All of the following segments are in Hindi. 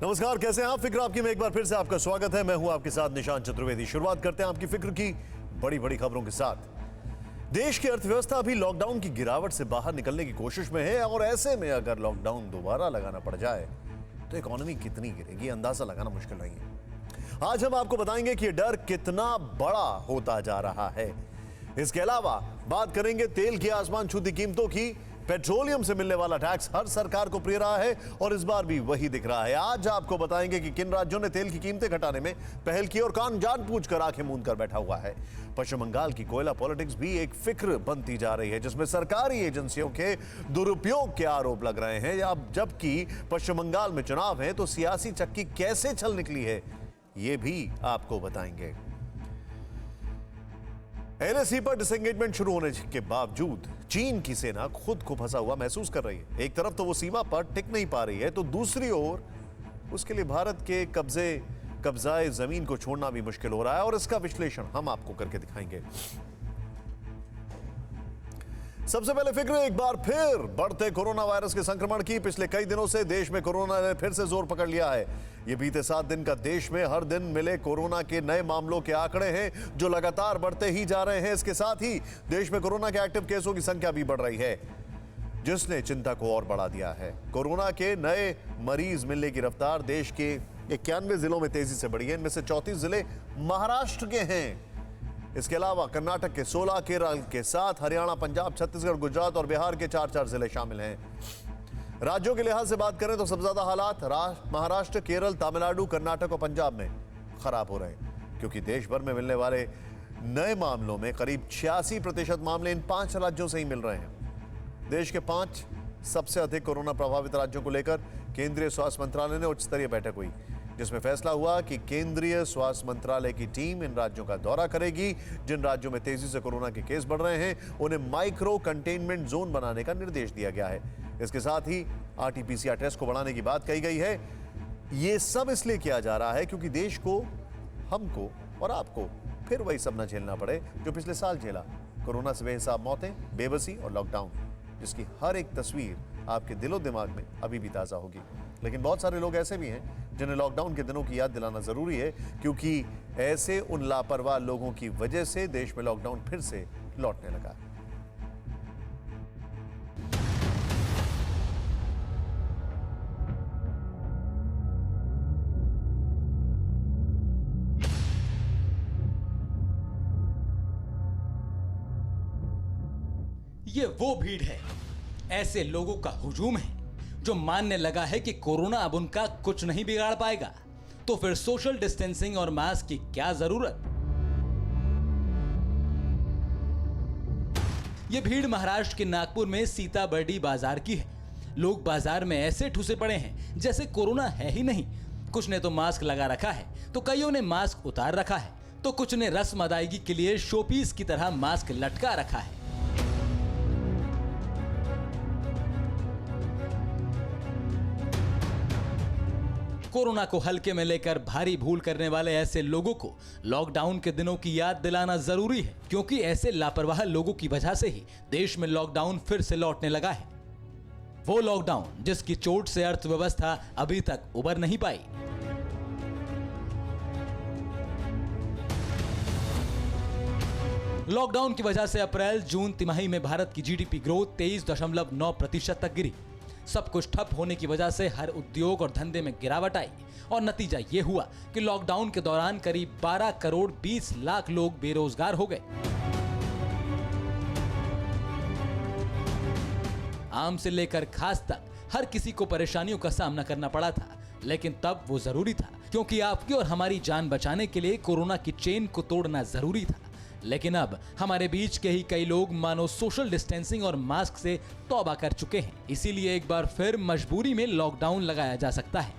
नमस्कार, कैसे हैं आप? फिक्र आपकी में एक बार फिर से आपका स्वागत है। मैं हूं आपके साथ निशांत चतुर्वेदी। शुरुआत करते हैं आपकी फिक्र की बड़ी बड़ी खबरों के साथ। देश की अर्थव्यवस्था अभी लॉकडाउन की गिरावट से बाहर निकलने की कोशिश में है और ऐसे में अगर लॉकडाउन दोबारा लगाना पड़ जाए तो इकोनॉमी कितनी गिरेगी, अंदाजा लगाना मुश्किल नहीं है। आज हम आपको बताएंगे कि यह डर कितना बड़ा होता जा रहा है। इसके अलावा बात करेंगे तेल की आसमान छूती कीमतों की। पेट्रोलियम से मिलने वाला टैक्स हर सरकार को प्रिय रहा है और इस बार भी वही दिख रहा है। आज आपको बताएंगे कि किन राज्यों ने तेल की कीमतें घटाने में पहल की और कौन जानबूझकर आंखें मूंद कर बैठा हुआ है। पश्चिम बंगाल की कोयला पॉलिटिक्स भी एक फिक्र बनती जा रही है, जिसमें सरकारी एजेंसियों के दुरुपयोग के आरोप लग रहे हैं। अब जबकि पश्चिम बंगाल में चुनाव है तो सियासी चक्की कैसे छल निकली है, यह भी आपको बताएंगे। एलएसी पर डिसएंगेजमेंट शुरू होने के बावजूद चीन की सेना खुद को फंसा हुआ महसूस कर रही है। एक तरफ तो वो सीमा पर टिक नहीं पा रही है, तो दूसरी ओर उसके लिए भारत के कब्जाए जमीन को छोड़ना भी मुश्किल हो रहा है और इसका विश्लेषण हम आपको करके दिखाएंगे। सबसे पहले फिक्र एक बार फिर बढ़ते कोरोना वायरस के संक्रमण की। पिछले कई दिनों से देश में कोरोना ने फिर से जोर पकड़ लिया है। ये बीते 7 दिन का देश में हर दिन मिले कोरोना के नए मामलों के आंकड़े हैं जो लगातार बढ़ते ही जा रहे हैं। इसके साथ ही देश में कोरोना के एक्टिव केसों की संख्या भी बढ़ रही है, जिसने चिंता को और बढ़ा दिया है। कोरोना के नए मरीज मिलने की रफ्तार देश के 91 जिलों में तेजी से बढ़ी है। इनमें से 34 जिले महाराष्ट्र के हैं। इसके अलावा कर्नाटक के 16, केरल के 7, हरियाणा, पंजाब, छत्तीसगढ़, गुजरात और बिहार के 4 जिले शामिल हैं। राज्यों के लिहाज से बात करें तो सबसे ज्यादा हालात महाराष्ट्र, केरल, तमिलनाडु, कर्नाटक और पंजाब में खराब हो रहे हैं, क्योंकि देश भर में मिलने वाले नए मामलों में करीब 86% मामले इन 5 राज्यों से ही मिल रहे हैं। देश के 5 सबसे अधिक कोरोना प्रभावित राज्यों को लेकर केंद्रीय स्वास्थ्य मंत्रालय ने उच्च स्तरीय बैठक हुई, जिसमें फैसला हुआ कि केंद्रीय स्वास्थ्य मंत्रालय की टीम इन राज्यों का दौरा करेगी। जिन राज्यों में तेजी से कोरोना के केस बढ़ रहे हैं उन्हें माइक्रो कंटेनमेंट जोन बनाने का निर्देश दिया गया है। इसके साथ ही आरटी-पीसीआर टेस्ट को बढ़ाने की बात कही गई है। यह सब इसलिए किया जा रहा है क्योंकि देश को, हमको और आपको फिर वही सब न झेलना पड़े जो पिछले साल झेला। कोरोना से बेहिसाब मौतें, बेबसी और लॉकडाउन, जिसकी हर एक तस्वीर आपके दिलो दिमाग में अभी भी ताजा होगी। लेकिन बहुत सारे लोग ऐसे भी हैं जिन्हें लॉकडाउन के दिनों की याद दिलाना जरूरी है, क्योंकि ऐसे उन लापरवाह लोगों की वजह से देश में लॉकडाउन फिर से लौटने लगा। ये वो भीड़ है, ऐसे लोगों का हुजूम है जो मानने लगा है कि कोरोना अब उनका कुछ नहीं बिगाड़ पाएगा, तो फिर सोशल डिस्टेंसिंग और मास्क की क्या जरूरत। यह भीड़ महाराष्ट्र के नागपुर में सीताबर्डी बाजार की है। लोग बाजार में ऐसे ठुसे पड़े हैं जैसे कोरोना है ही नहीं। कुछ ने तो मास्क लगा रखा है, तो कईयों ने मास्क उतार रखा है, तो कुछ ने रस्म अदायगी के लिए शोपीस की तरह मास्क लटका रखा है। कोरोना को हल्के में लेकर भारी भूल करने वाले ऐसे लोगों को लॉकडाउन के दिनों की याद दिलाना जरूरी है, क्योंकि ऐसे लापरवाह लोगों की वजह से ही देश में लॉकडाउन फिर से लौटने लगा है। वो लॉकडाउन जिसकी चोट से अर्थव्यवस्था अभी तक उबर नहीं पाई। लॉकडाउन की वजह से अप्रैल जून तिमाही में भारत की जीडीपी ग्रोथ 23.9% तक गिरी। सब कुछ ठप होने की वजह से हर उद्योग और धंधे में गिरावट आई और नतीजा यह हुआ कि लॉकडाउन के दौरान करीब 12 करोड़ 20 लाख लोग बेरोजगार हो गए। आम से लेकर खास तक हर किसी को परेशानियों का सामना करना पड़ा था, लेकिन तब वो जरूरी था, क्योंकि आपकी और हमारी जान बचाने के लिए कोरोना की चेन को तोड़ना जरूरी था। लेकिन अब हमारे बीच के ही कई लोग मानो सोशल डिस्टेंसिंग और मास्क से तौबा कर चुके हैं। इसीलिए एक बार फिर मजबूरी में लॉकडाउन लगाया जा सकता है।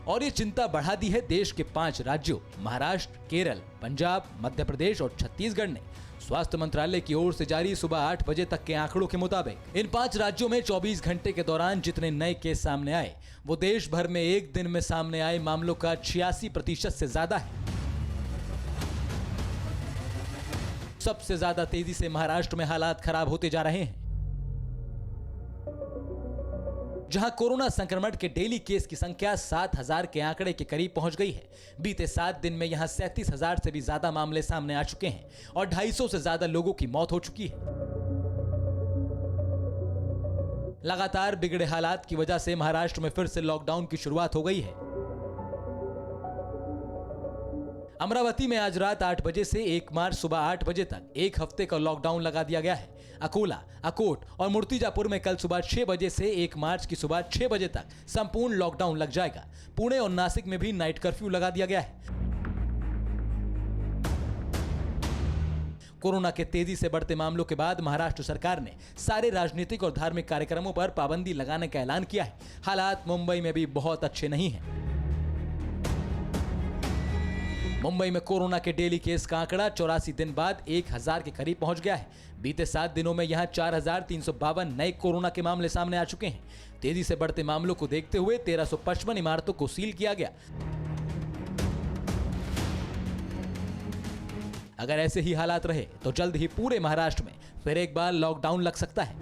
और ये चिंता बढ़ा दी है देश के 5 राज्यों महाराष्ट्र, केरल, पंजाब, मध्य प्रदेश और छत्तीसगढ़ ने। स्वास्थ्य मंत्रालय की ओर से जारी सुबह 8 बजे तक के आंकड़ों के मुताबिक इन 5 राज्यों में 24 घंटे के दौरान जितने नए केस सामने आए वो देश भर में एक दिन में सामने आए मामलों का 86% से ज्यादा है। सबसे ज्यादा तेजी से महाराष्ट्र में हालात खराब होते जा रहे हैं, जहां कोरोना संक्रमण के डेली केस की संख्या 7,000 के आंकड़े के करीब पहुंच गई है। बीते 7 दिन में यहां 37,000 से भी ज्यादा मामले सामने आ चुके हैं और 250 से ज्यादा लोगों की मौत हो चुकी है। लगातार बिगड़े हालात की वजह से महाराष्ट्र में फिर से लॉकडाउन की शुरुआत हो गई है। अमरावती में आज रात 8 बजे से 1 मार्च सुबह 8 बजे तक 1 हफ्ते का लॉकडाउन लगा दिया गया है। अकोला, अकोट और मूर्तिजापुर में कल सुबह 6 बजे से 1 मार्च की सुबह 6 बजे तक संपूर्ण लॉकडाउन लग जाएगा। पुणे और नासिक में भी नाइट कर्फ्यू लगा दिया गया है। कोरोना के तेजी से बढ़ते मामलों के बाद महाराष्ट्र सरकार ने सारे राजनीतिक और धार्मिक कार्यक्रमों पर पाबंदी लगाने का ऐलान किया है। हालात मुंबई में भी बहुत अच्छे नहीं हैं। मुंबई में कोरोना के डेली केस का आंकड़ा 84 दिन बाद 1,000 के करीब पहुंच गया है। बीते 7 दिनों में यहां 4,352 नए कोरोना के मामले सामने आ चुके हैं। तेजी से बढ़ते मामलों को देखते हुए 1,355 इमारतों को सील किया गया। अगर ऐसे ही हालात रहे तो जल्द ही पूरे महाराष्ट्र में फिर एक बार लॉकडाउन लग सकता है।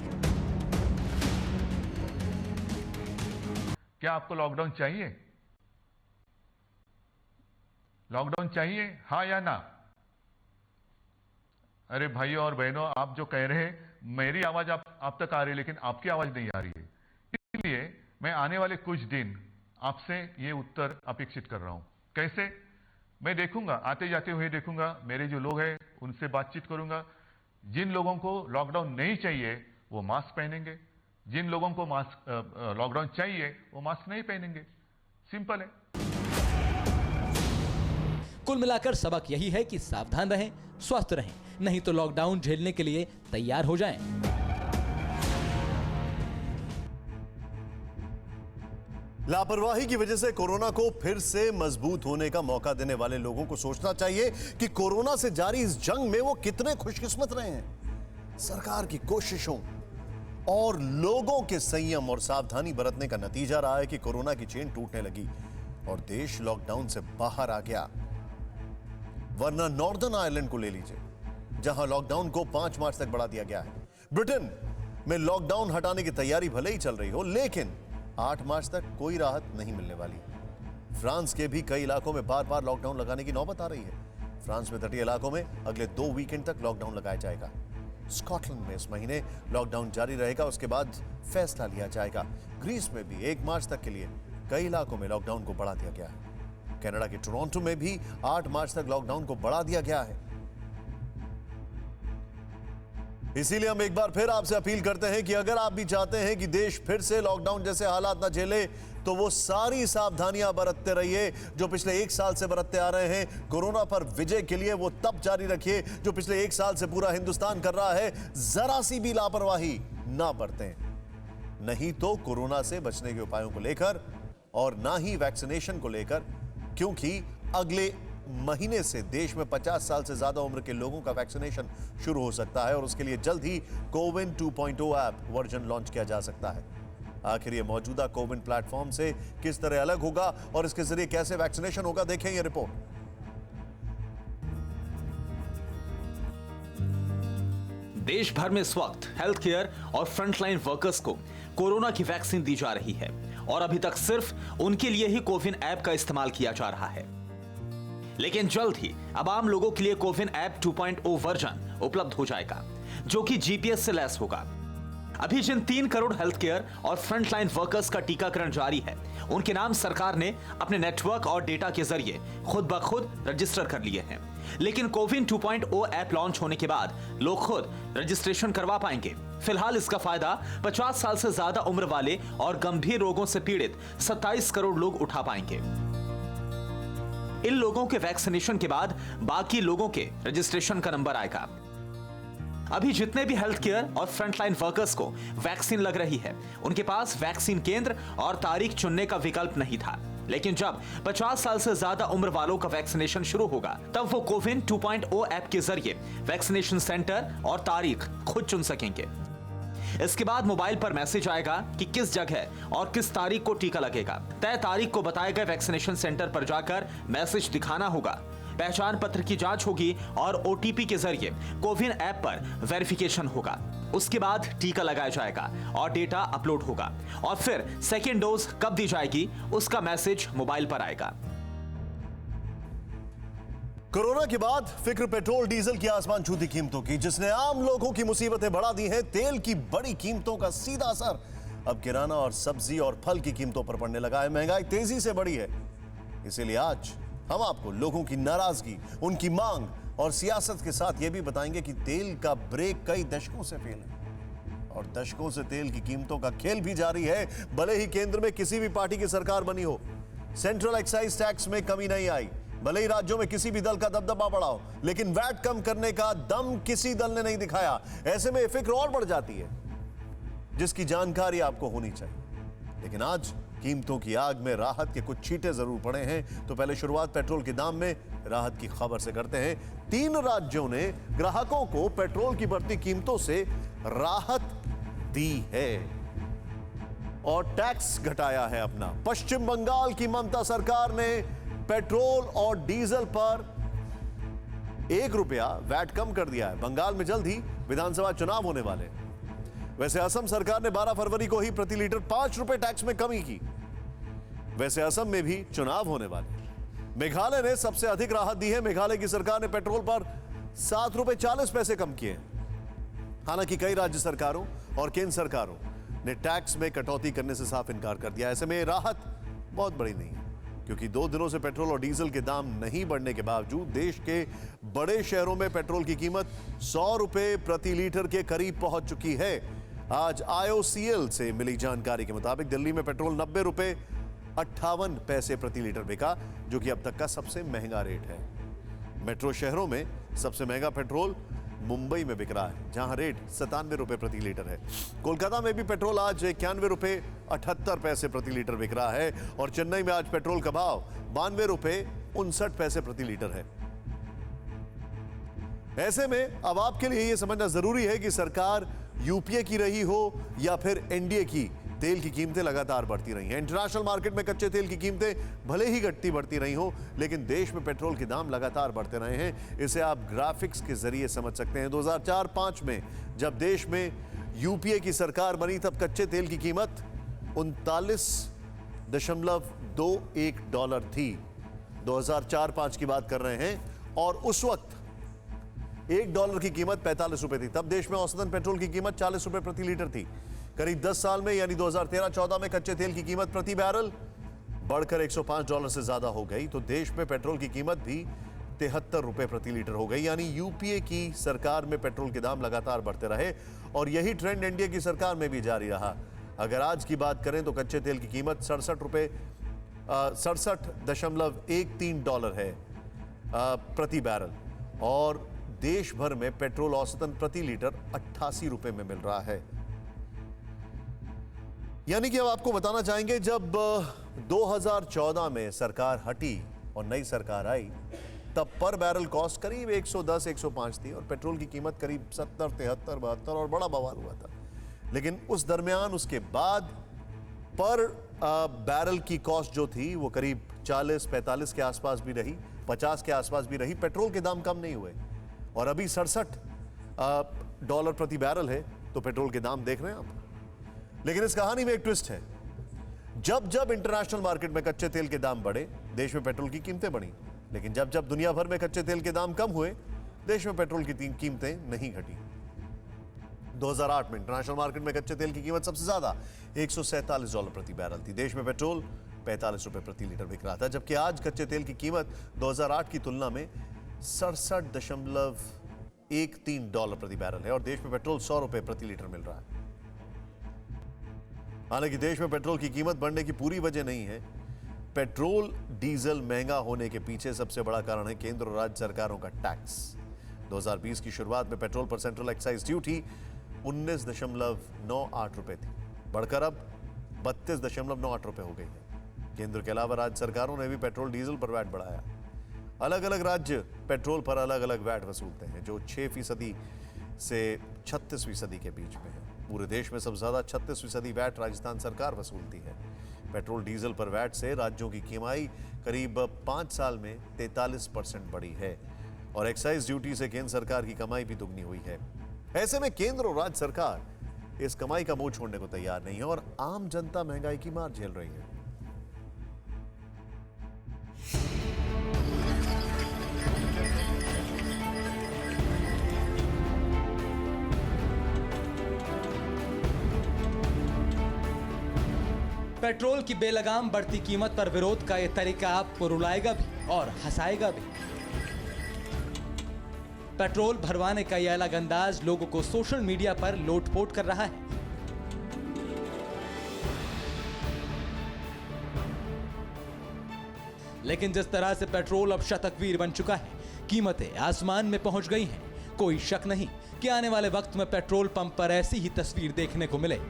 क्या आपको लॉकडाउन चाहिए? लॉकडाउन चाहिए, हाँ या ना? अरे भाइयों और बहनों, आप जो कह रहे हैं, मेरी आवाज आप तक आ रही है, लेकिन आपकी आवाज नहीं आ रही है। इसलिए मैं आने वाले कुछ दिन आपसे ये उत्तर अपेक्षित कर रहा हूं। कैसे? मैं देखूंगा, आते जाते हुए देखूंगा, मेरे जो लोग हैं उनसे बातचीत करूंगा। जिन लोगों को लॉकडाउन नहीं चाहिए वो मास्क पहनेंगे, जिन लोगों को लॉकडाउन चाहिए वो मास्क नहीं पहनेंगे। सिंपल है। कुल मिलाकर सबक यही है कि सावधान रहें, स्वस्थ रहें, नहीं तो लॉकडाउन झेलने के लिए तैयार हो जाएं। लापरवाही की वजह से कोरोना को फिर से मजबूत होने का मौका देने वाले लोगों को सोचना चाहिए कि कोरोना से जारी इस जंग में वो कितने खुशकिस्मत रहे हैं। सरकार की कोशिशों और लोगों के संयम और सावधानी बरतने का नतीजा रहा है कि कोरोना की चेन टूटने लगी और देश लॉकडाउन से बाहर आ गया। वरना नॉर्दर्न आयरलैंड को ले लीजिए, जहां लॉकडाउन को 5 मार्च तक बढ़ा दिया गया है। ब्रिटेन में लॉकडाउन हटाने की तैयारी भले ही चल रही हो, लेकिन 8 मार्च तक कोई राहत नहीं मिलने वाली। फ्रांस के भी कई इलाकों में बार बार लॉकडाउन लगाने की नौबत आ रही है। फ्रांस में तटीय इलाकों में अगले 2 वीकेंड तक लॉकडाउन लगाया जाएगा। स्कॉटलैंड में इस महीने लॉकडाउन जारी रहेगा, उसके बाद फैसला लिया जाएगा। ग्रीस में भी 1 मार्च तक के लिए कई इलाकों में लॉकडाउन को बढ़ा दिया गया है। कनाडा के टोरंटो में भी 8 मार्च तक लॉकडाउन को बढ़ा दिया गया है। इसीलिए हम एक बार फिर आपसे अपील करते हैं कि अगर आप भी चाहते हैं कि देश फिर से लॉकडाउन जैसे हालात ना झेले, तो वो सारी सावधानियां बरतते रहिए जो पिछले 1 साल से बरतते आ रहे हैं। कोरोना पर विजय के लिए वो तप जारी रखिए जो पिछले 1 साल से पूरा हिंदुस्तान कर रहा है। जरा सी भी लापरवाही ना बरतें, नहीं तो कोरोना से बचने के उपायों को लेकर और ना ही वैक्सीनेशन को लेकर, क्योंकि अगले महीने से देश में 50 साल से ज्यादा उम्र के लोगों का वैक्सीनेशन शुरू हो सकता है और उसके लिए जल्द ही कोविन 2.0 ऐप वर्जन लॉन्च किया जा सकता है। आखिर ये मौजूदा कोविन प्लेटफॉर्म से किस तरह अलग होगा और इसके जरिए कैसे वैक्सीनेशन होगा, देखें ये रिपोर्ट। देश भर में इस वक्त हेल्थ केयर और फ्रंटलाइन वर्कर्स को कोरोना की वैक्सीन दी जा रही है और अभी तक सिर्फ उनके लिए ही कोविन ऐप का इस्तेमाल किया जा रहा है। लेकिन जल्द ही अब आम लोगों के लिए कोविन ऐप 2.0 वर्जन उपलब्ध हो जाएगा, जो कि जीपीएस से लैस होगा। अभी जिन 3 करोड़ हेल्थ केयर और फ्रंटलाइन वर्कर्स का टीकाकरण जारी है, उनके नाम सरकार ने अपने नेटवर्क और डेटा के जरिए खुद ब खुद रजिस्टर कर लिए हैं। लेकिन कोविन 2.0 ऐप लॉन्च होने के बाद लोग खुद रजिस्ट्रेशन करवा पाएंगे। फिलहाल इसका फायदा 50 साल से ज्यादा उम्र वाले और गंभीर रोगों से पीड़ित 27 करोड़ लोग उठा पाएंगे। इन लोगों के वैक्सीनेशन के बाद बाकी लोगों के रजिस्ट्रेशन का नंबर आएगा। अभी जितने भी हेल्थ केयर और फ्रंटलाइन वर्कर्स को वैक्सीन लग रही है, उनके पास वैक्सीन केंद्र और तारीख चुनने का विकल्प नहीं था। लेकिन जब 50 साल से ज्यादा उम्र वालों का वैक्सीनेशन शुरू होगा, तब वो कोविन 2.0 ऐप के जरिए वैक्सीनेशन सेंटर और तारीख खुद चुन सकेंगे। इसके बाद मोबाइल पर मैसेज आएगा कि किस जगह और किस तारीख को टीका लगेगा। तय तारीख को बताए गए वैक्सीनेशन सेंटर पर जाकर मैसेज दिखाना होगा। पहचान पत्र की जांच होगी और ओटीपी के जरिए कोविन ऐप पर वेरिफिकेशन होगा। उसके बाद टीका लगाया जाएगा और डेटा अपलोड होगा और फिर सेकेंड डोज कब दी जाएगी उसका मैसेज मोबाइल पर आएगा। कोरोना के बाद फिक्र पेट्रोल डीजल की आसमान छूती कीमतों की, जिसने आम लोगों की मुसीबतें बढ़ा दी हैं। तेल की बड़ी कीमतों का सीधा असर अब किराना और सब्जी और फल की कीमतों पर पड़ने लगा है। महंगाई तेजी से बढ़ी है। इसीलिए आज हम आपको लोगों की नाराजगी, उनकी मांग और सियासत के साथ यह भी बताएंगे कि तेल का ब्रेक कई दशकों से फेल है और दशकों से तेल की कीमतों का खेल भी जारी है। भले ही केंद्र में किसी भी पार्टी की सरकार बनी हो, सेंट्रल एक्साइज टैक्स में कमी नहीं आई, भले ही राज्यों में किसी भी दल का दबदबा बढ़ा हो, लेकिन वैट कम करने का दम किसी दल ने नहीं दिखाया। ऐसे में फिक्र और बढ़ जाती है, जिसकी जानकारी आपको होनी चाहिए। लेकिन आज कीमतों की आग में राहत के कुछ छींटे जरूर पड़े हैं। तो पहले शुरुआत पेट्रोल के दाम में राहत की खबर से करते हैं। 3 राज्यों ने ग्राहकों को पेट्रोल की बढ़ती कीमतों से राहत दी है और टैक्स घटाया है अपना। पश्चिम बंगाल की ममता सरकार ने पेट्रोल और डीजल पर 1 रुपया वैट कम कर दिया है। बंगाल में जल्द ही विधानसभा चुनाव होने वाले। वैसे असम सरकार ने 12 फरवरी को ही प्रति लीटर 5 रुपए टैक्स में कमी की। वैसे असम में भी चुनाव होने वाले। मेघालय ने सबसे अधिक राहत दी है। मेघालय की सरकार ने पेट्रोल पर 7 रुपए 40 पैसे कम किए। हालांकि कई राज्य सरकारों और केंद्र सरकारों ने टैक्स में कटौती करने से साफ इनकार कर दिया। ऐसे में राहत बहुत बड़ी नहीं है, क्योंकि 2 दिनों से पेट्रोल और डीजल के दाम नहीं बढ़ने के बावजूद देश के बड़े शहरों में पेट्रोल की कीमत 100 रुपए प्रति लीटर के करीब पहुंच चुकी है। आज IOCL से मिली जानकारी के मुताबिक दिल्ली में पेट्रोल 90 रुपए 58 पैसे प्रति लीटर बिका, जो कि अब तक का सबसे महंगा रेट है। मेट्रो शहरों में सबसे महंगा पेट्रोल मुंबई में बिक रहा है, जहां रेट 97 रुपए प्रति लीटर है। कोलकाता में भी पेट्रोल आज 91 रुपए 78 पैसे प्रति लीटर बिक रहा है और चेन्नई में आज पेट्रोल का भाव 92 रुपए 59 पैसे प्रति लीटर है। ऐसे में अब आपके लिए यह समझना जरूरी है कि सरकार यूपीए की रही हो या फिर एनडीए की, तेल की कीमतें लगातार बढ़ती रही हैं। इंटरनेशनल मार्केट में कच्चे तेल की कीमतें भले ही घटती बढ़ती रही हो, लेकिन देश में पेट्रोल के दाम लगातार बढ़ते रहे हैं। इसे आप ग्राफिक्स के जरिए समझ सकते हैं। 2004-05 में जब देश में यूपीए की सरकार बनी, तब कच्चे तेल की कीमत 39.21 डॉलर थी। 2004-05 की बात कर रहे हैं और उस वक्त $1 की कीमत 45 रुपए थी। तब देश में औसतन पेट्रोल की कीमत 40 रुपए प्रति लीटर थी। करीब 10 साल में यानी 2013-14 में कच्चे तेल की कीमत प्रति बैरल बढ़कर $105 से ज्यादा हो गई, तो देश में पेट्रोल की कीमत भी 73 रुपए प्रति लीटर हो गई। यानी यूपीए की सरकार में पेट्रोल के दाम लगातार बढ़ते रहे और यही ट्रेंड एनडीए की सरकार में भी जारी रहा। अगर आज की बात करें तो कच्चे तेल की कीमत 67.13 डॉलर है प्रति बैरल और देश भर में पेट्रोल औसतन प्रति लीटर 88 रुपए में मिल रहा है। यानी कि अब आपको बताना चाहेंगे, जब 2014 में सरकार हटी और नई सरकार आई, तब पर बैरल कॉस्ट करीब 110-105 थी और पेट्रोल की कीमत करीब 70, 73, 72 और बड़ा बवाल हुआ था। लेकिन उस दरमियान उसके बाद पर बैरल की कॉस्ट जो थी वो करीब 40-45 के आसपास भी रही, 50 के आसपास भी रही। पेट्रोल के दाम कम नहीं हुए और अभी $67 प्रति बैरल है, तो पेट्रोल के दाम देख रहे हैं आप। लेकिन इस कहानी में एक ट्विस्ट है। जब जब इंटरनेशनल मार्केट में कच्चे तेल के दाम बढ़े, देश में पेट्रोल की कीमतें बढ़ी। लेकिन जब जब दुनिया भर में कच्चे तेल के दाम कम हुए, देश में पेट्रोल की कीमतें नहीं घटी। 2008 में इंटरनेशनल मार्केट में कच्चे तेल की कीमत सबसे ज्यादा $147 प्रति बैरल थी। देश में पेट्रोल 45 रुपए प्रति लीटर बिक रहा था, जबकि आज कच्चे तेल की कीमत 2008 की तुलना में 67.13 डॉलर प्रति बैरल है और देश में पेट्रोल 100 रुपए प्रति लीटर मिल रहा है। हालांकि देश में पेट्रोल की कीमत बढ़ने की पूरी वजह नहीं है। पेट्रोल डीजल महंगा होने के पीछे सबसे बड़ा कारण है केंद्र और राज्य सरकारों का टैक्स। 2020 की शुरुआत में पेट्रोल पर सेंट्रल एक्साइज ड्यूटी 19.98 रुपए थी, बढ़कर अब 32.98 रुपए हो गई है। केंद्र के अलावा राज्य सरकारों ने भी पेट्रोल डीजल पर वैट बढ़ाया। अलग अलग राज्य पेट्रोल पर अलग अलग वैट वसूलते हैं, जो 6% से 36% के बीच में है। पूरे देश में सबसे ज्यादा 36% वैट राजस्थान सरकार वसूलती है। पेट्रोल डीजल पर वैट से राज्यों की कमाई करीब 5 साल में 43% बढ़ी है और एक्साइज ड्यूटी से केंद्र सरकार की कमाई भी दुगनी हुई है। ऐसे में केंद्र और राज्य सरकार इस कमाई का मुंह छोड़ने को तैयार नहीं है और आम जनता महंगाई की मार झेल रही है। पेट्रोल की बेलगाम बढ़ती कीमत पर विरोध का यह तरीका आपको रुलाएगा भी और हंसाएगा भी। पेट्रोल भरवाने का यह अलग अंदाज लोगों को सोशल मीडिया पर लोटपोट कर रहा है। लेकिन जिस तरह से पेट्रोल अब शतकवीर बन चुका है, कीमतें आसमान में पहुंच गई हैं, कोई शक नहीं कि आने वाले वक्त में पेट्रोल पंप पर ऐसी ही तस्वीर देखने को मिले।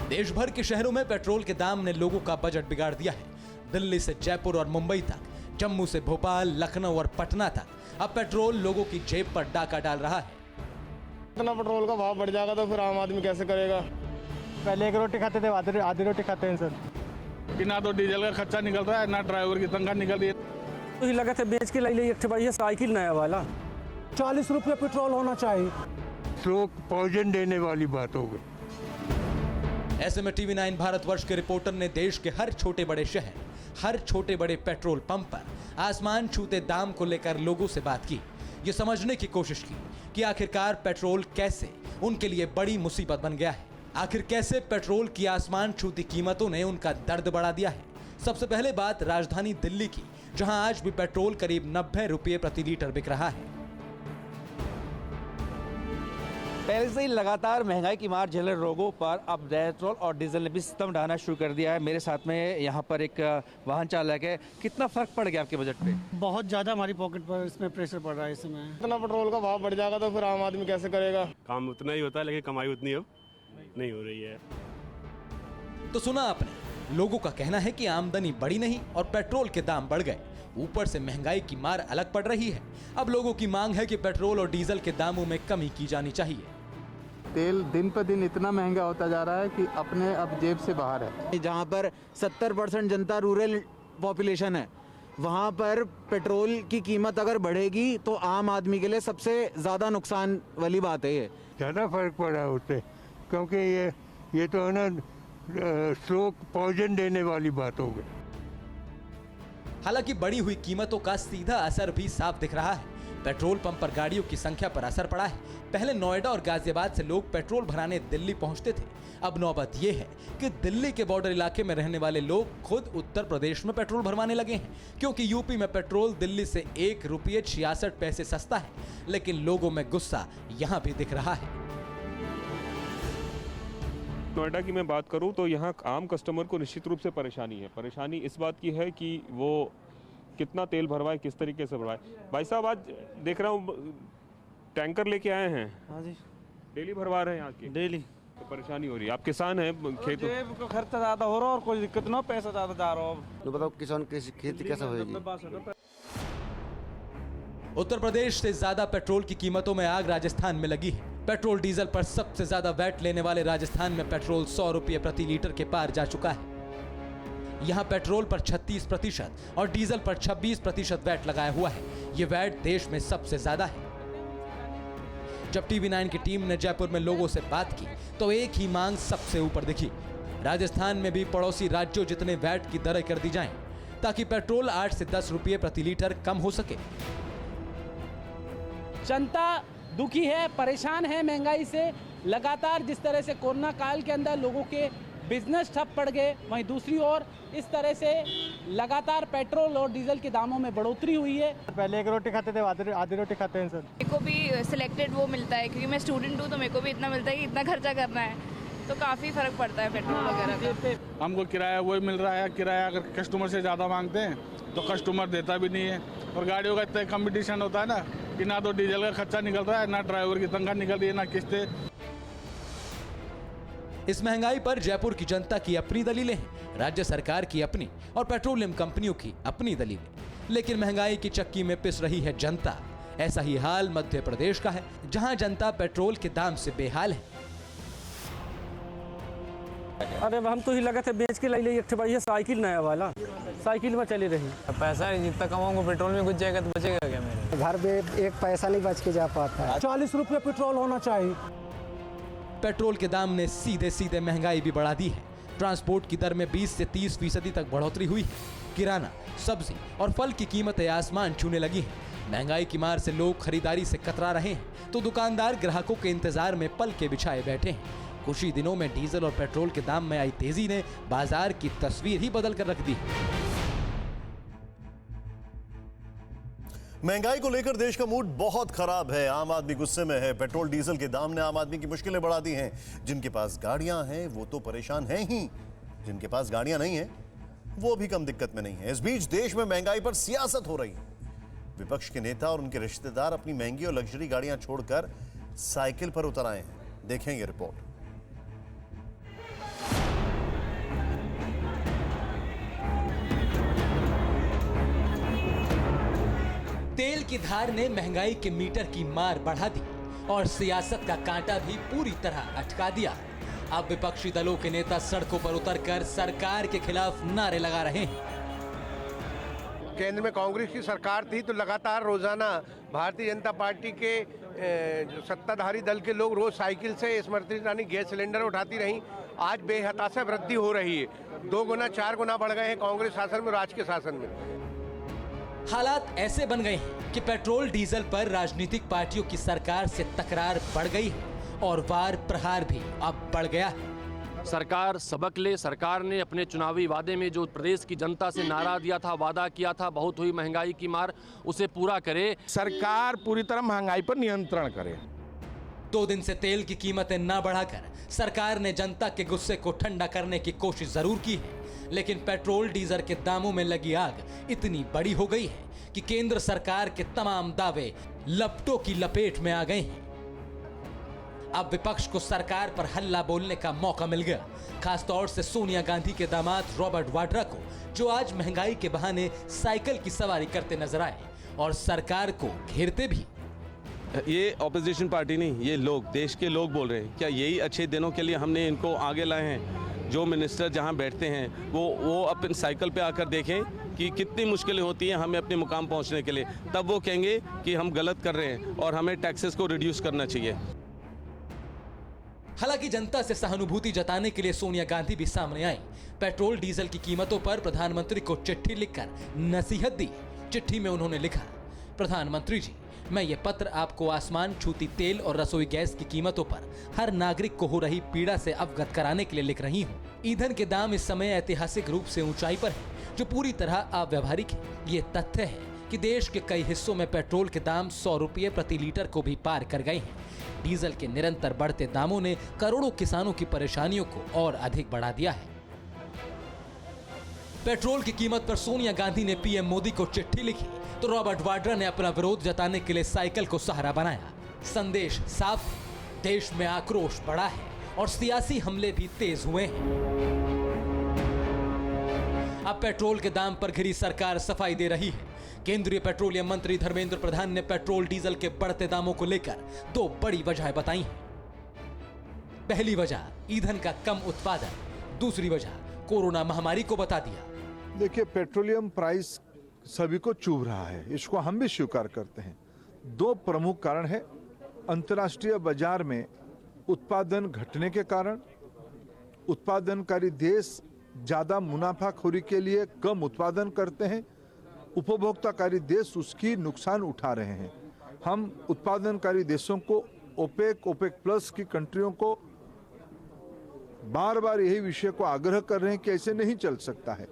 देश भर के शहरों में पेट्रोल के दाम ने लोगों का बजट बिगाड़ दिया है। दिल्ली से जयपुर और मुंबई तक, जम्मू से भोपाल, लखनऊ और पटना तक अब पेट्रोल लोगों की जेब पर डाका डाल रहा है। इतना पेट्रोल का भाव बढ़ जाएगा तो फिर आम आदमी कैसे करेगा? पहले एक रोटी खाते थे, आधी रोटी खाते हैं सर। कि ना तो डीजल का खर्चा निकल रहा है, ना ड्राइवर की तनख्वाह निकल रही है। तो ही लगा था बेच के लाई एक साइकिल नया वाला 40 रुपये पेट्रोल होना चाहिए। लोग पॉइजन देने वाली बात हो गई। ऐसे में टीवी9 भारतवर्ष के रिपोर्टर ने देश के हर छोटे बड़े शहर, हर छोटे बड़े पेट्रोल पंप पर आसमान छूते दाम को लेकर लोगों से बात की। ये समझने की कोशिश की कि आखिरकार पेट्रोल कैसे उनके लिए बड़ी मुसीबत बन गया है। आखिर कैसे पेट्रोल की आसमान छूती कीमतों ने उनका दर्द बढ़ा दिया है। सबसे पहले बात राजधानी दिल्ली की, जहां आज भी पेट्रोल करीब 90 रुपये प्रति लीटर बिक रहा है। पहले से ही लगातार महंगाई की मार झेल रहे लोगों पर अब पेट्रोल और डीजल ने भी सितम ढाना शुरू कर दिया है। मेरे साथ में यहाँ पर एक वाहन चालक है। कितना फर्क पड़ गया आपके बजट पे? बहुत ज्यादा हमारी पॉकेट पर इसमें प्रेशर पड़ रहा है इस समय। इतना पेट्रोल का भाव बढ़ जाएगा तो फिर आम आदमी कैसे करेगा? काम उतना ही होता है लेकिन कमाई उतनी अब नहीं हो रही है। तो सुना आपने, लोगों का कहना है कि आमदनी बढ़ी नहीं और पेट्रोल के दाम बढ़ गए, ऊपर से महंगाई की मार अलग पड़ रही है। अब लोगों की मांग है कि पेट्रोल और डीजल के दामों में कमी की जानी चाहिए। तेल दिन पर दिन इतना महंगा होता जा रहा है कि अपने अब जेब से बाहर है। जहाँ पर 70% जनता रूरल पॉपुलेशन है, वहाँ पर पेट्रोल की कीमत अगर बढ़ेगी तो आम आदमी के लिए सबसे ज़्यादा नुकसान वाली बात है। ये ज़्यादा फर्क पड़ा है उससे, क्योंकि ये तो है ना स्लो पॉइजन देने वाली बात हो गई। हालांकि बढ़ी हुई कीमतों का सीधा असर भी साफ दिख रहा है। पेट्रोल पंप पर गाड़ियों की संख्या पर असर पड़ा है। पहले नोएडा और गाजियाबाद से लोग पेट्रोल भराने दिल्ली पहुंचते थे। अब नौबत यह है कि दिल्ली के बॉर्डर इलाके में रहने वाले लोग खुद उत्तर प्रदेश में पेट्रोल भरवाने लगे हैं, क्योंकि यूपी में पेट्रोल दिल्ली से 1 रुपये 66 पैसे सस्ता है। लेकिन लोगों में गुस्सा यहां भी दिख रहा है। नोएडा की मैं बात करूं तो यहाँ आम कस्टमर को निश्चित रूप से परेशानी है। परेशानी इस बात की है कि वो कितना तेल भरवाए, किस तरीके से भरवाए। भाई साहब, आज देख रहा हूँ टैंकर लेके आए हैं। हाँ जी, डेली भरवा रहे हैं यहाँ के? डेली। तो परेशानी हो रही है। आप किसान हैं, खेतों का खर्चा ज्यादा हो रहा है और कोई दिक्कत ना, पैसा ज्यादा जा रहा है। तो बताओ किसान की खेती कैसे होगी? उत्तर प्रदेश से ज्यादा पेट्रोल की कीमतों में आग राजस्थान में लगी है। पेट्रोल डीजल पर सबसे ज्यादा वैट लेने वाले राजस्थान में पेट्रोल 100 रुपये प्रति लीटर के पार जा चुका है। यहाँ पेट्रोल पर 36% और डीजल पर 26% वैट लगाया हुआ है। ये वैट देश में सबसे ज्यादा है। जब टीवी9 की टीम ने जयपुर में लोगों से बात की तो एक ही मांग सबसे ऊपर दिखी। राजस्थान में भी पड़ोसी राज्यों जितने वैट की दरें कर दी जाएं, ताकि पेट्रोल 8 से 10 रुपये प्रति लीटर कम हो सके। जनता दुखी है, परेशान है महंगाई से। लगातार जिस तरह से कोरोना काल के अंदर लोगों के बिजनेस ठप पड़ गए, वहीं दूसरी ओर इस तरह से लगातार पेट्रोल और डीजल के दामों में बढ़ोतरी हुई है। पहले एक रोटी खाते थे, आधी रोटी खाते हैं सर। मेरे को भी सिलेक्टेड वो मिलता है, क्योंकि मैं स्टूडेंट हूँ, तो मेरे को भी इतना मिलता है कि इतना खर्चा करना है, तो काफ़ी फर्क पड़ता है पेट्रोल वगैरह का। हमको किराया वही मिल रहा है। किराया अगर कस्टमर से ज़्यादा मांगते हैं तो कस्टमर देता भी नहीं है। और गाड़ियों का इतना कंपटीशन होता है ना कि ना तो डीजल का खर्चा निकल रहा है, ना ड्राइवर की तनख्वाह निकल रही है, ना किस्तें। इस महंगाई पर जयपुर की जनता की अपनी दलीलें हैं, राज्य सरकार की अपनी और पेट्रोलियम कंपनियों की अपनी दलीलें। लेकिन महंगाई की चक्की में पिस रही है जनता। ऐसा ही हाल मध्य प्रदेश का है, जहां जनता पेट्रोल के दाम से बेहाल है। अरे हम तो ही लगा थे बेच के ले एक भाई साइकिल नया वाला, साइकिल में चली रही। पैसा जितना कमाऊंगा पेट्रोल में घुस जाएगा तो बचेगा क्या मेरे घर पे एक पैसा नहीं बच के जा पाता है। 40 रुपये पेट्रोल होना चाहिए। पेट्रोल के दाम ने सीधे सीधे महंगाई भी बढ़ा दी है। ट्रांसपोर्ट की दर में 20 से 30% तक बढ़ोतरी हुई है। किराना, सब्जी और फल की कीमतें आसमान छूने लगी हैं। महंगाई की मार से लोग खरीदारी से कतरा रहे हैं तो दुकानदार ग्राहकों के इंतजार में पल के बिछाए बैठे हैं। कुछ ही दिनों में डीजल और पेट्रोल के दाम में आई तेजी ने बाजार की तस्वीर ही बदल कर रख दी। महंगाई को लेकर देश का मूड बहुत खराब है। आम आदमी गुस्से में है। पेट्रोल डीजल के दाम ने आम आदमी की मुश्किलें बढ़ा दी हैं। जिनके पास गाड़ियां हैं वो तो परेशान हैं ही, जिनके पास गाड़ियां नहीं हैं वो भी कम दिक्कत में नहीं है। इस बीच देश में महंगाई पर सियासत हो रही है। विपक्ष के नेता और उनके रिश्तेदार अपनी महंगी और लग्जरी गाड़ियां छोड़कर साइकिल पर उतर आए हैं। देखें ये रिपोर्ट। तेल की धार ने महंगाई के मीटर की मार बढ़ा दी और सियासत का कांटा भी पूरी तरह अटका दिया। अब विपक्षी दलों के नेता सड़कों पर उतरकर सरकार के खिलाफ नारे लगा रहे हैं। केंद्र में कांग्रेस की सरकार थी तो लगातार रोजाना भारतीय जनता पार्टी के जो सत्ताधारी दल के लोग रोज साइकिल से स्मृति ईरानी गैस सिलेंडर उठाती रहीं। आज बेहताशा वृद्धि हो रही है। 2 गुना 4 गुना बढ़ गए हैं कांग्रेस शासन में और आज के शासन में। हालात ऐसे बन गए हैं कि पेट्रोल डीजल पर राजनीतिक पार्टियों की सरकार से तकरार बढ़ गई है और वार प्रहार भी अब बढ़ गया है। सरकार सबक ले। सरकार ने अपने चुनावी वादे में जो प्रदेश की जनता से नारा दिया था, वादा किया था, बहुत हुई महंगाई की मार, उसे पूरा करे। सरकार पूरी तरह महंगाई पर नियंत्रण करे। 2 दिन से तेल की कीमतें ना बढ़ाकर सरकार ने जनता के गुस्से को ठंडा करने की कोशिश जरूर की है, लेकिन पेट्रोल डीजल के दामों में लगी आग इतनी बड़ी हो गई है कि केंद्र सरकार के तमाम दावे लपटों की लपेट में आ गए हैं। अब विपक्ष को सरकार पर हल्ला बोलने का मौका मिल गया, खासतौर से सोनिया गांधी के दामाद रॉबर्ट वाड्रा को, जो आज महंगाई के बहाने साइकिल की सवारी करते नजर आए और सरकार को घेरते भी। ये ऑपोजिशन पार्टी नहीं, ये लोग, देश के लोग बोल रहे हैं। क्या यही अच्छे दिनों के लिए हमने इनको आगे लाए हैं? जो मिनिस्टर जहां बैठते हैं वो अपने साइकिल पे आकर देखें कि कितनी मुश्किलें होती हैं हमें अपने मुकाम पहुंचने के लिए, तब वो कहेंगे कि हम गलत कर रहे हैं और हमें टैक्सेस को रिड्यूस करना चाहिए। हालांकि जनता से सहानुभूति जताने के लिए सोनिया गांधी भी सामने आई। पेट्रोल डीजल की कीमतों पर प्रधानमंत्री को चिट्ठी लिखकर नसीहत दी। चिट्ठी में उन्होंने लिखा, प्रधानमंत्री जी, मैं ये पत्र आपको आसमान छूती तेल और रसोई गैस की कीमतों पर हर नागरिक को हो रही पीड़ा से अवगत कराने के लिए लिख रही हूँ। ईंधन के दाम इस समय ऐतिहासिक रूप से ऊंचाई पर है, जो पूरी तरह अव्यावहारिक है। ये तथ्य है कि देश के कई हिस्सों में पेट्रोल के दाम 100 रुपये प्रति लीटर को भी पार कर गए हैं। डीजल के निरंतर बढ़ते दामों ने करोड़ों किसानों की परेशानियों को और अधिक बढ़ा दिया है। पेट्रोल की कीमत पर सोनिया गांधी ने पीएम मोदी को चिट्ठी लिखी तो रॉबर्ट वाड्रा ने अपना विरोध जताने के लिए साइकिल को सहारा बनाया। संदेश साफ है, देश में आक्रोश बढ़ा है और सियासी हमले भी तेज हुए हैं। अब पेट्रोल के दाम पर घिरी सरकार सफाई दे रही है। केंद्रीय पेट्रोलियम मंत्री धर्मेंद्र प्रधान ने पेट्रोल डीजल के बढ़ते दामों को लेकर 2 बड़ी वजह बताई हैं। पहली वजह ईंधन का कम उत्पादन, दूसरी वजह कोरोना महामारी को बता दिया। देखिए, पेट्रोलियम प्राइस सभी को चुभ रहा है, इसको हम भी स्वीकार करते हैं। 2 प्रमुख कारण है। अंतर्राष्ट्रीय बाजार में उत्पादन घटने के कारण उत्पादनकारी देश ज्यादा मुनाफाखोरी के लिए कम उत्पादन करते हैं, उपभोक्ताकारी देश उसकी नुकसान उठा रहे हैं। हम उत्पादनकारी देशों को, ओपेक प्लस की कंट्रियों को बार बार यही विषय को आग्रह कर रहे हैं कि ऐसे नहीं चल सकता है,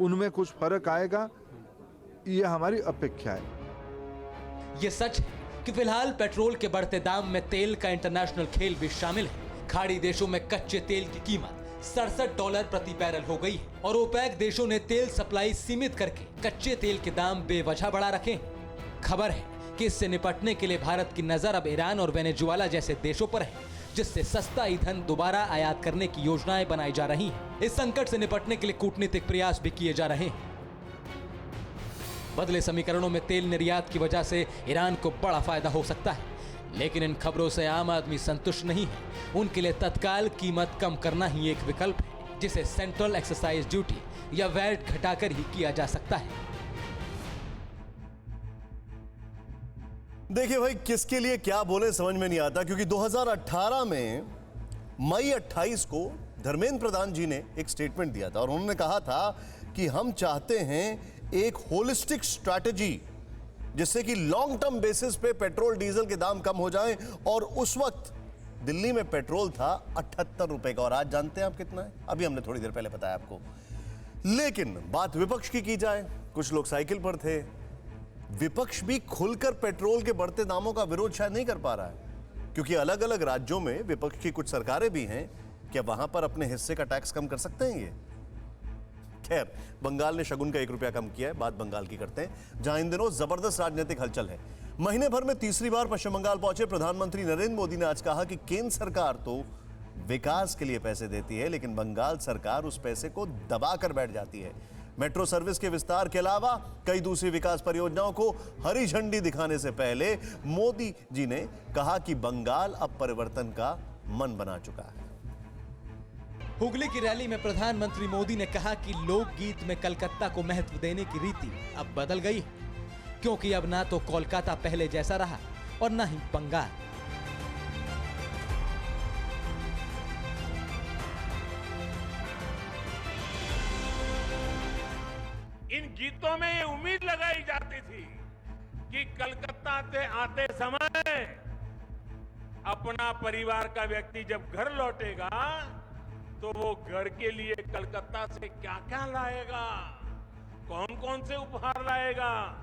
उनमें कुछ फर्क आएगा, ये हमारी अपेक्षा है। ये सच है कि फिलहाल पेट्रोल के बढ़ते दाम में तेल का इंटरनेशनल खेल भी शामिल है। खाड़ी देशों में कच्चे तेल की कीमत $67 प्रति बैरल हो गई है और ओपेक देशों ने तेल सप्लाई सीमित करके कच्चे तेल के दाम बेवजह बढ़ा रखे हैं। खबर है कि इससे निपटने के लिए भारत की नजर अब ईरान और वेनेजुएला जैसे देशों पर है, जिससे सस्ता ईंधन दोबारा आयात करने की योजनाएं बनाई जा रही हैं। इस संकट से निपटने के लिए कूटनीतिक प्रयास भी किए जा रहे हैं। बदले समीकरणों में तेल निर्यात की वजह से ईरान को बड़ा फायदा हो सकता है, लेकिन इन खबरों से आम आदमी संतुष्ट नहीं है। उनके लिए तत्काल कीमत कम करना ही एक विकल्प है। जिसे सेंट्रल एक्साइज ड्यूटी या वैट घटाकर ही किया जा सकता है। देखिए भाई, किसके लिए क्या बोले समझ में नहीं आता, क्योंकि 2018 में मई 28 को धर्मेंद्र प्रधान जी ने एक स्टेटमेंट दिया था और उन्होंने कहा था कि हम चाहते हैं एक होलिस्टिक स्ट्रैटेजी जिससे कि लॉन्ग टर्म बेसिस पे पेट्रोल डीजल के दाम कम हो जाएं। और उस वक्त दिल्ली में पेट्रोल था 78 रुपए का, और आज जानते हैं आप कितना है? अभी हमने थोड़ी देर पहले बताया आपको। लेकिन बात विपक्ष की जाए, कुछ लोग साइकिल पर थे। विपक्ष भी खुलकर पेट्रोल के बढ़ते दामों का विरोध शायद नहीं कर पा रहा है, क्योंकि अलग अलग राज्यों में विपक्ष की कुछ सरकारें भी हैं। क्या वहां पर अपने हिस्से का टैक्स कम कर सकते हैं ये? खैर, बंगाल ने शगुन का 1 रुपया कम किया है। बात बंगाल की करते हैं, जहां इन दिनों जबरदस्त राजनीतिक हलचल है। महीने भर में तीसरी बार पश्चिम बंगाल पहुंचे प्रधानमंत्री नरेंद्र मोदी ने आज कहा कि केंद्र सरकार तो विकास के लिए पैसे देती है, लेकिन बंगाल सरकार उस पैसे को दबाकर बैठ जाती है। मेट्रो सर्विस के विस्तार के अलावा कई दूसरी विकास परियोजनाओं को हरी झंडी दिखाने से पहले मोदी जी ने कहा कि बंगाल अब परिवर्तन का मन बना चुका है। हुगली की रैली में प्रधानमंत्री मोदी ने कहा कि लोकगीत में कलकत्ता को महत्व देने की रीति अब बदल गई है, क्योंकि अब ना तो कोलकाता पहले जैसा रहा और ना ही बंगाल। इन गीतों में ये उम्मीद लगाई जाती थी कि कलकत्ता से आते समय अपना परिवार का व्यक्ति जब घर लौटेगा तो वो घर के लिए कलकत्ता से क्या क्या लाएगा, कौन कौन से उपहार लाएगा,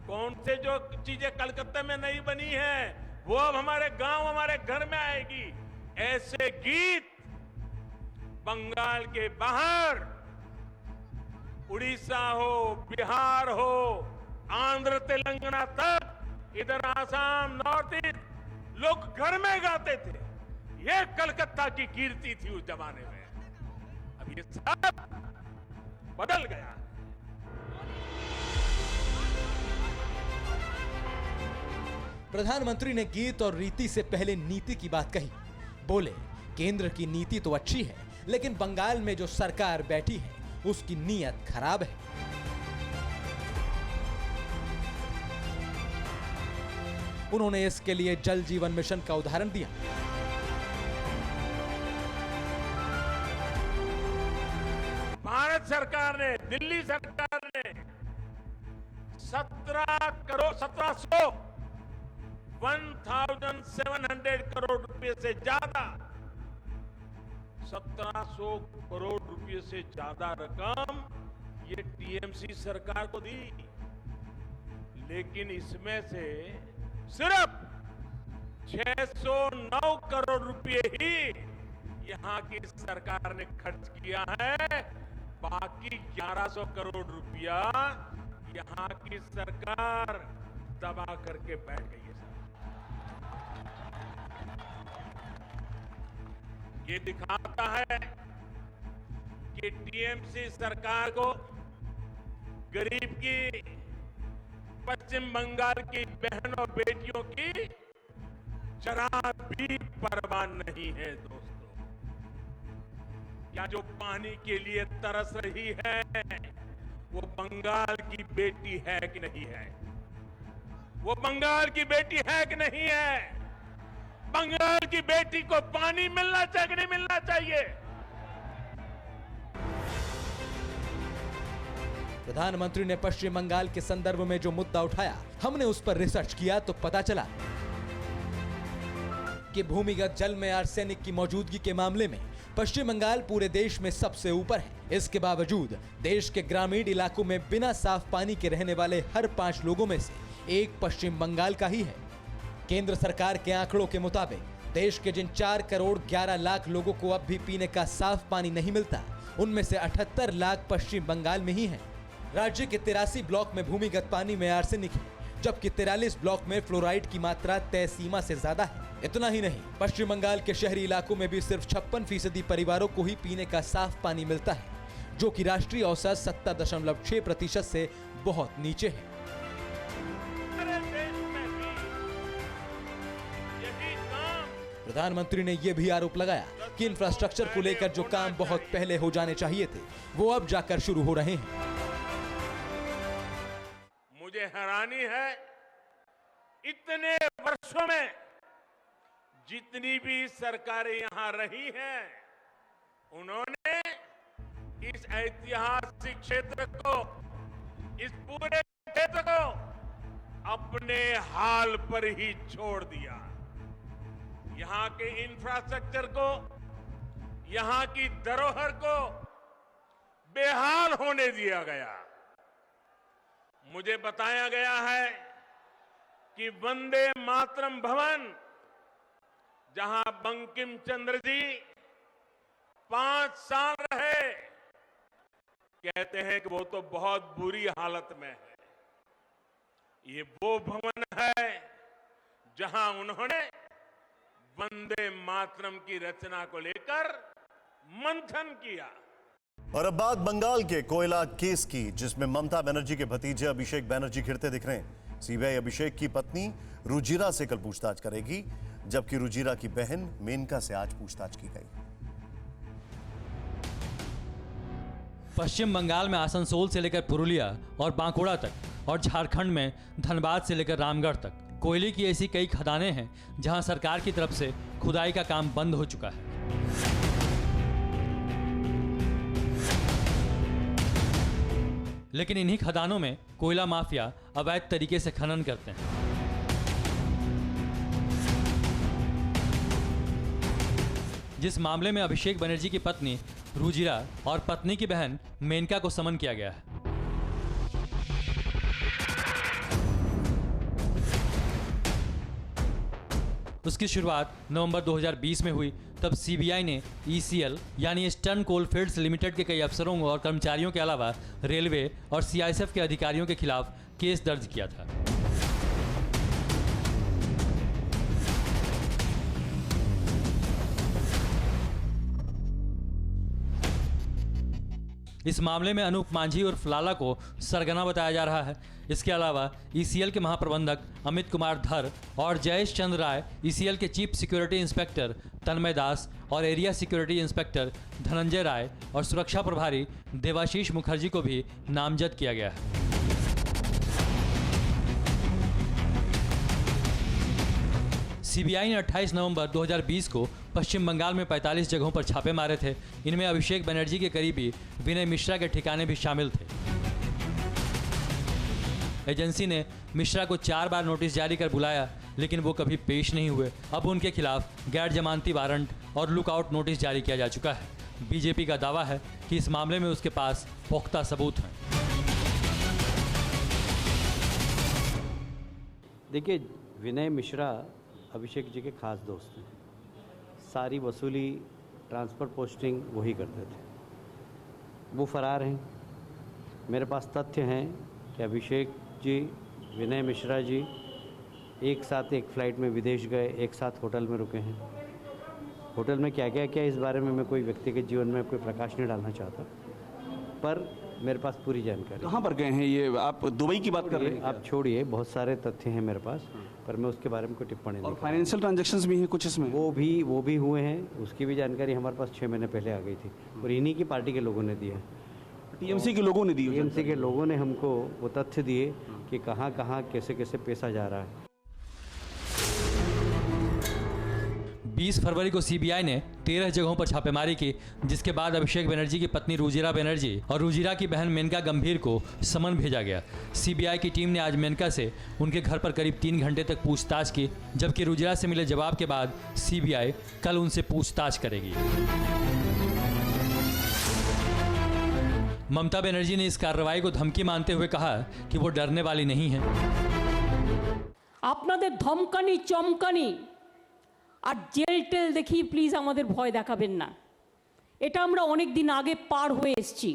कौन से जो चीजें कलकत्ता में नहीं बनी है वो अब हमारे गांव हमारे घर में आएगी। ऐसे गीत बंगाल के बाहर उड़ीसा हो, बिहार हो, आंध्र तेलंगाना तक, इधर आसाम, नॉर्थ ईस्ट लोग घर में गाते थे। ये कलकत्ता की कीर्ति थी उस जमाने में। अब ये सब बदल गया। प्रधानमंत्री ने गीत और रीति से पहले नीति की बात कही। बोले, केंद्र की नीति तो अच्छी है, लेकिन बंगाल में जो सरकार बैठी है उसकी नीयत खराब है। उन्होंने इसके लिए जल जीवन मिशन का उदाहरण दिया। भारत सरकार ने, दिल्ली सरकार ने 1700 करोड़ रुपए से ज्यादा 1700 करोड़ रुपए से ज्यादा रकम ये टीएमसी सरकार को दी, लेकिन इसमें से सिर्फ 609 करोड़ रुपए ही यहां की सरकार ने खर्च किया है। बाकी 1100 करोड़ रुपया यहां की सरकार दबा करके बैठ गई है। ये दिखाता है कि टीएमसी सरकार को गरीब की, पश्चिम बंगाल की बहनों और बेटियों की जरा भी परवाह नहीं है। दोस्तों, क्या जो पानी के लिए तरस रही है वो बंगाल की बेटी है कि नहीं है? वो बंगाल की बेटी है कि नहीं है? बंगाल की बेटी को पानी मिलना चाहिए कि नहीं मिलना चाहिए? प्रधानमंत्री ने पश्चिम बंगाल के संदर्भ में जो मुद्दा उठाया, हमने उस पर रिसर्च किया तो पता चला कि भूमिगत जल में आर्सेनिक की मौजूदगी के मामले में पश्चिम बंगाल पूरे देश में सबसे ऊपर है। इसके बावजूद देश के ग्रामीण इलाकों में बिना साफ पानी के रहने वाले हर 5 लोगों में से एक पश्चिम बंगाल का ही है। केंद्र सरकार के आंकड़ों के मुताबिक देश के जिन 4 करोड़ 11 लाख लोगों को अब भी पीने का साफ पानी नहीं मिलता, उनमें से 78 लाख पश्चिम बंगाल में ही हैं। राज्य के 83 ब्लॉक में भूमिगत पानी में आर्सेनिक है, जबकि 43 ब्लॉक में फ्लोराइड की मात्रा तय सीमा से ज्यादा है। इतना ही नहीं, पश्चिम बंगाल के शहरी इलाकों में भी सिर्फ 56% परिवारों को ही पीने का साफ पानी मिलता है, जो कि राष्ट्रीय औसत 17.6% से बहुत नीचे है। प्रधानमंत्री ने यह भी आरोप लगाया कि इंफ्रास्ट्रक्चर को लेकर जो काम बहुत पहले हो जाने चाहिए थे वो अब जाकर शुरू हो रहे हैं। मुझे हैरानी है, इतने वर्षों में जितनी भी सरकारें यहां रही हैं, उन्होंने इस ऐतिहासिक क्षेत्र को, इस पूरे क्षेत्र को अपने हाल पर ही छोड़ दिया। यहां के इंफ्रास्ट्रक्चर को, यहां की धरोहर को बेहाल होने दिया गया। मुझे बताया गया है कि वंदे मातरम भवन, जहां बंकिम चंद्र जी 5 साल रहे, कहते हैं कि वो तो बहुत बुरी हालत में है। ये वो भवन है जहां उन्होंने वंदे मातरम की रचना को लेकर मंथन किया। और अब बात बंगाल के कोयला केस की, जिसमें ममता बनर्जी के भतीजे अभिषेक बनर्जी घिरते दिख रहे हैं। सीबीआई अभिषेक की पत्नी रुजिरा से कल पूछताछ करेगी, जबकि रुजिरा की बहन मेनका से आज पूछताछ की गई। पश्चिम बंगाल में आसनसोल से लेकर पुरुलिया और बांकुड़ा तक और झारखंड में धनबाद से लेकर रामगढ़ तक कोयले की ऐसी कई खदानें हैं जहां सरकार की तरफ से खुदाई का काम बंद हो चुका है। लेकिन इन्हीं खदानों में कोयला माफिया अवैध तरीके से खनन करते हैं। जिस मामले में अभिषेक बनर्जी की पत्नी रुजिरा और पत्नी की बहन मेनका को समन किया गया है। उसकी शुरुआत नवंबर 2020 में हुई। तब सीबीआई ने ईसीएल यानी ईस्टर्न कोलफील्ड्स लिमिटेड के कई अफसरों और कर्मचारियों के अलावा रेलवे और सीआईएसएफ के अधिकारियों के खिलाफ केस दर्ज किया था। इस मामले में अनूप मांझी और फलाला को सरगना बताया जा रहा है। इसके अलावा ईसीएल के महाप्रबंधक अमित कुमार धर और जयेश चंद्र राय, ईसीएल के चीफ सिक्योरिटी इंस्पेक्टर तन्मय दास और एरिया सिक्योरिटी इंस्पेक्टर धनंजय राय और सुरक्षा प्रभारी देवाशीष मुखर्जी को भी नामजद किया गया है। सीबीआई ने 28 नवंबर 2020 को पश्चिम बंगाल में 45 जगहों पर छापे मारे थे। इनमें अभिषेक बनर्जी के करीबी विनय मिश्रा के ठिकाने भी शामिल थे। एजेंसी ने मिश्रा को 4 बार नोटिस जारी कर बुलाया, लेकिन वो कभी पेश नहीं हुए। अब उनके खिलाफ गैर जमानती वारंट और लुकआउट नोटिस जारी किया जा चुका है। बीजेपी का दावा है कि इस मामले में उसके पास पुख्ता सबूत हैं। देखिए, विनय मिश्रा अभिषेक जी के खास दोस्त हैं। सारी वसूली, ट्रांसफ़र, पोस्टिंग वही करते थे। वो फरार हैं। मेरे पास तथ्य हैं कि अभिषेक जी, विनय मिश्रा जी एक साथ एक फ़्लाइट में विदेश गए, एक साथ होटल में रुके हैं। होटल में क्या क्या किया इस बारे में मैं कोई व्यक्तिगत जीवन में कोई प्रकाश नहीं डालना चाहता, पर मेरे पास पूरी जानकारी। कहाँ पर गए हैं ये? आप दुबई की बात कर रहे हैं? आप छोड़िए, बहुत सारे तथ्य हैं मेरे पास, पर मैं उसके बारे में कोई टिप्पणी नहीं। और फाइनेंशियल ट्रांजैक्शंस भी हैं कुछ इसमें? वो भी हुए हैं। उसकी भी जानकारी हमारे पास 6 महीने पहले आ गई थी और इन्हीं की पार्टी के लोगों ने दिया। टीएमसी के लोगों ने दिए? टीएमसी के लोगों ने हमको वो तथ्य दिए कि कहाँ कहाँ कैसे कैसे पैसा जा रहा है। 20 फरवरी को सीबीआई ने 13 जगहों पर छापेमारी की, जिसके बाद अभिषेक बनर्जी की पत्नी रुजिरा बनर्जी और रुजिरा की बहन मेनका गंभीर को समन भेजा गया। सीबीआई की टीम ने आज मेनका से उनके घर पर करीब 3 घंटे तक पूछताछ की, जबकि रुजिरा से मिले जवाब के बाद सीबीआई कल उनसे पूछताछ करेगी। ममता बनर्जी ने इस कार्रवाई को धमकी मानते हुए कहा कि वो डरने वाली नहीं है। আপনাদের ধমকানি চমকানি আর জেল টেল দেখি প্লিজ আমাদের ভয় দেখাবেন না। এটা আমরা অনেক দিন আগে পার হয়ে এসেছি।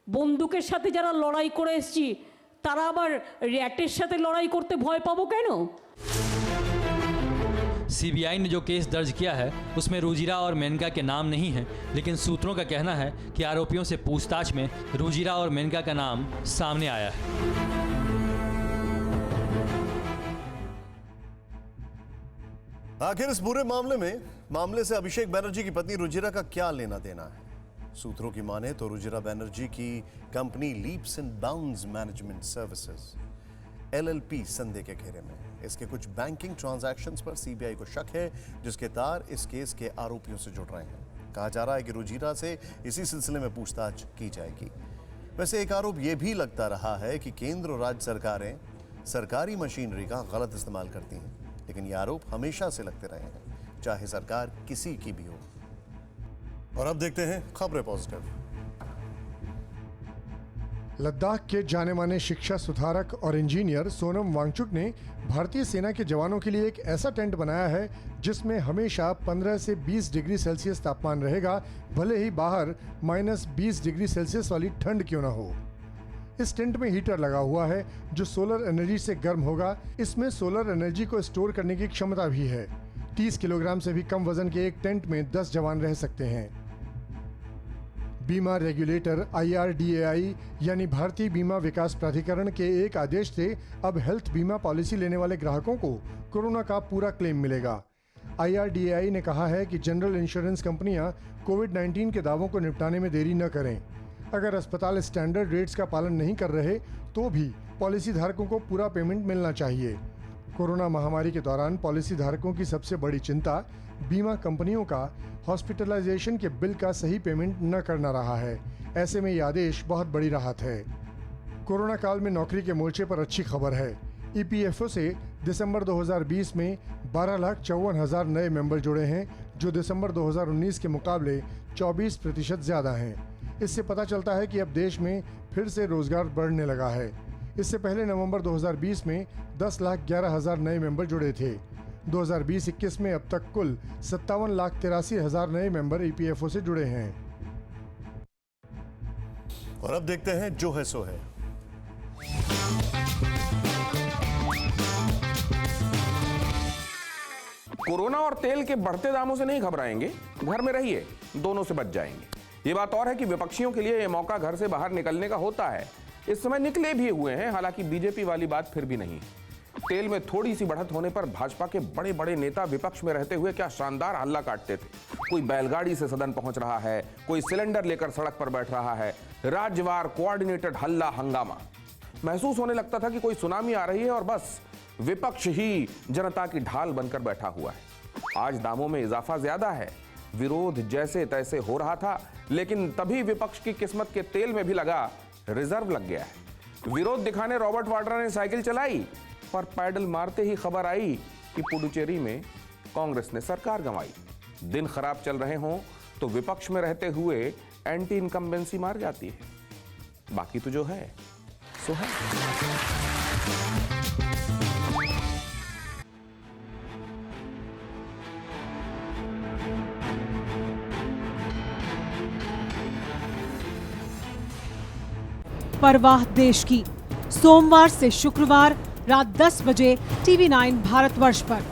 বন্দুকের সাথে যারা লড়াই করে এসেছি তারা আবার র্যাটের সাথে লড়াই করতে ভয় পাবো কেন? सीबीआई ने जो केस दर्ज किया है उसमें रुजिरा और मेनका के नाम नहीं है, लेकिन सूत्रों का कहना है कि आरोपियों से पूछताछ में रुजिरा और मेनका का नाम सामने आया है। आखिर इस पूरे मामले से अभिषेक बनर्जी की पत्नी रुजिरा का क्या लेना देना है? सूत्रों की माने तो रुजिरा बनर्जी की company leaps and bounds management services LLP संदेह के घेरे में। इसके कुछ बैंकिंग ट्रांजैक्शंस पर सीबीआई को शक है, जिसके तार इस केस के आरोपियों से जुड़ रहे हैं। कहा जा रहा है कि रुजिरा से इसी सिलसिले में पूछताछ की जाएगी। वैसे एक आरोप यह भी लगता रहा है कि केंद्र और राज्य सरकारें सरकारी मशीनरी का गलत इस्तेमाल करती हैं, लेकिन ये आरोप हमेशा से लगते रहे हैं, चाहे सरकार किसी की भी हो। और अब देखते हैं खबरें पॉजिटिव। लद्दाख के जाने माने शिक्षा सुधारक और इंजीनियर सोनम वांगचुक ने भारतीय सेना के जवानों के लिए एक ऐसा टेंट बनाया है जिसमें हमेशा 15 से 20 डिग्री सेल्सियस तापमान रहेगा, भले ही बाहर -20 डिग्री सेल्सियस वाली ठंड क्यों ना हो। इस टेंट में हीटर लगा हुआ है जो सोलर एनर्जी से गर्म होगा। इसमें सोलर एनर्जी को स्टोर करने की क्षमता भी है। 30 किलोग्राम से भी कम वजन के एक टेंट में 10 जवान रह सकते हैं। बीमा रेगुलेटर IRDAI यानी भारतीय बीमा विकास प्राधिकरण के एक आदेश से अब हेल्थ बीमा पॉलिसी लेने वाले ग्राहकों को कोरोना का पूरा क्लेम मिलेगा। IRDAI ने कहा है कि जनरल इंश्योरेंस कंपनियां कोविड-19 के दावों को निपटाने में देरी न करें। अगर अस्पताल स्टैंडर्ड रेट्स का पालन नहीं कर रहे तो भी पॉलिसी धारकों को पूरा पेमेंट मिलना चाहिए। कोरोना महामारी के दौरान पॉलिसी धारकों की सबसे बड़ी चिंता बीमा कंपनियों का हॉस्पिटलाइजेशन के बिल का सही पेमेंट न करना रहा है। ऐसे में ये आदेश बहुत बड़ी राहत है। कोरोना काल में नौकरी के मोर्चे पर अच्छी खबर है। EPFO से दिसंबर 2020 में 12,54,000 नए मेंबर जुड़े हैं, जो दिसंबर 2019 के मुकाबले 24% ज़्यादा हैं। इससे पता चलता है कि अब देश में फिर से रोजगार बढ़ने लगा है। इससे पहले नवंबर 2020 में 10,11,000 नए मेंबर जुड़े थे। 2020-21 में अब तक कुल 57,83,000 नए मेंबर EPFO से जुड़े हैं। और अब देखते हैं जो है सो है। कोरोना और तेल के बढ़ते दामों से नहीं घबराएंगे, घर में रहिए, दोनों से बच जाएंगे। ये बात और है कि विपक्षियों के लिए ये मौका घर से बाहर निकलने का होता है। इस समय निकले भी हुए हैं, हालांकि बीजेपी वाली बात फिर भी नहीं। तेल में थोड़ी सी बढ़त होने पर भाजपा के बड़े बड़े नेता विपक्ष में रहते हुए क्या शानदार हल्ला काटते थे। कोई बैलगाड़ी से सदन पहुंच रहा है, कोई सिलेंडर लेकर सड़क पर बैठ रहा है। राज्यवार कोऑर्डिनेटेड हल्ला हंगामा। महसूस होने लगता था कि कोई सुनामी आ रही है और बस विपक्ष ही जनता की ढाल बनकर बैठा हुआ है। आज दामों में इजाफा ज्यादा है, विरोध जैसे तैसे हो रहा था, लेकिन तभी विपक्ष की किस्मत के तेल में भी लगा रिजर्व लग गया है। विरोध दिखाने रॉबर्ट वाड्रा ने साइकिल चलाई, पर पैडल मारते ही खबर आई कि पुडुचेरी में कांग्रेस ने सरकार गंवाई। दिन खराब चल रहे हों तो विपक्ष में रहते हुए एंटी इनकम्बेंसी मार जाती है। बाकी तो जो है सो है। परवाह देश की, सोमवार से शुक्रवार रात 10 बजे TV9 भारतवर्ष पर।